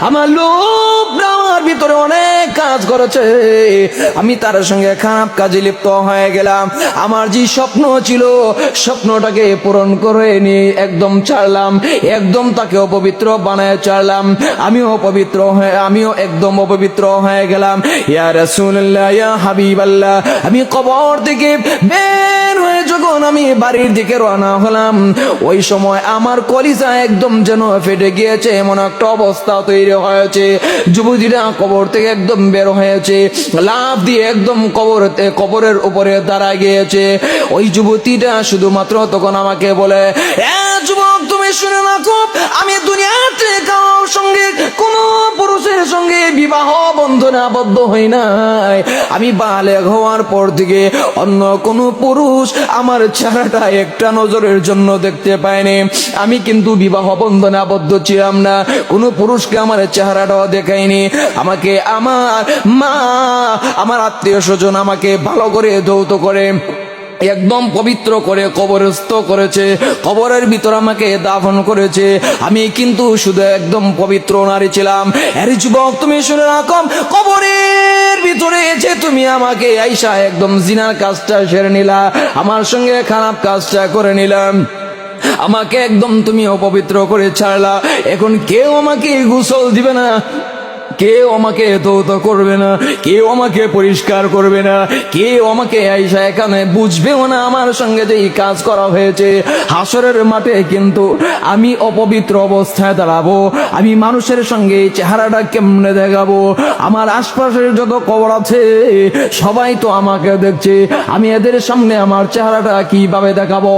আমার লোভ আমার ভিতরে অনেক কাজ করেছে, আমি তার সঙ্গে খারাপ কাজে লিপ্ত হয়ে গেলাম। আমার যে স্বপ্ন ছিল স্বপ্নটাকে পূরণ করে নিয়ে একদম ছাড়লাম, একদম তাকে অপবিত্র বানায় ছাড়লাম। আমিও একদম অপবিত্র হয়ে গেলাম। ইয়া রাসূলুল্লাহ, ইয়া হাবিবাল্লাহ, আমি কবর থেকে বের হয়ে যখন আমি বাড়ির দিকে রওনা হলাম, ওই সময় আমার কলিজা একদম যেন ফেটে গিয়েছে, এমন একটা অবস্থা তৈরি হয়েছে। যুবতীরা কবর থেকে একদম বের হয়েছে, লাফ দিয়ে একদম কবরের উপরে দাঁড়ায় গিয়েছে। ওই যুবতীটা শুধুমাত্র তখন আমাকে বলে, যুবক তুমি শুনে রাখো, আমি দুনিয়াতে কারোর সঙ্গে কোন পুরুষের সঙ্গে বিবাহ বন্ধনে আবদ্ধ হই নাই। আমি বালেগ হওয়ার পর থেকে অন্য কোন পুরুষ আমার চেহারাটা একটা নজরের জন্য দেখতে পাইনি। আমি কিন্তু বিবাহ বন্ধনে আবদ্ধ ছিলাম না, কোন পুরুষকে আমার চেহারাটাও দেখায়নি। আমাকে আমার মা, আমার আত্মীয় স্বজন আমাকে ভালো করে ধৌত করে একদম পবিত্র করে কবরস্থ করেছে, কবরের ভিতর আমাকে দাফন করেছে। আমি কিন্তু শুধু একদম পবিত্র নারী ছিলাম। আরে যুবক তুমি শুনে রাখো, কবরের ভিতরে যে তুমি আমাকে আইসা একদম জিনার কাজটা সেরে নিলা, আমার সঙ্গে খারাপ কাজটা করে নিলাম, আমাকে একদম তুমি অপবিত্র করে ছাড়লা। এখন কেউ আমাকে গোসল দিবে না, কেউ আমাকে ধৌত করবে না, কেউ আমাকে পরিষ্কার করবে না, কেউ আমাকে আইসা এখানে বুঝবেও না আমার সঙ্গে যে এই কাজ করা হয়েছে। হাসরের মাঠে কিন্তু আমি অপবিত্র অবস্থায় দাঁড়াবো, আমি মানুষের সঙ্গে চেহারাটা কেমনে দেখাবো? আমার আশপাশের যত কবর আছে সবাই তো আমাকে দেখছে, আমি এদের সামনে আমার চেহারাটা কিভাবে দেখাবো?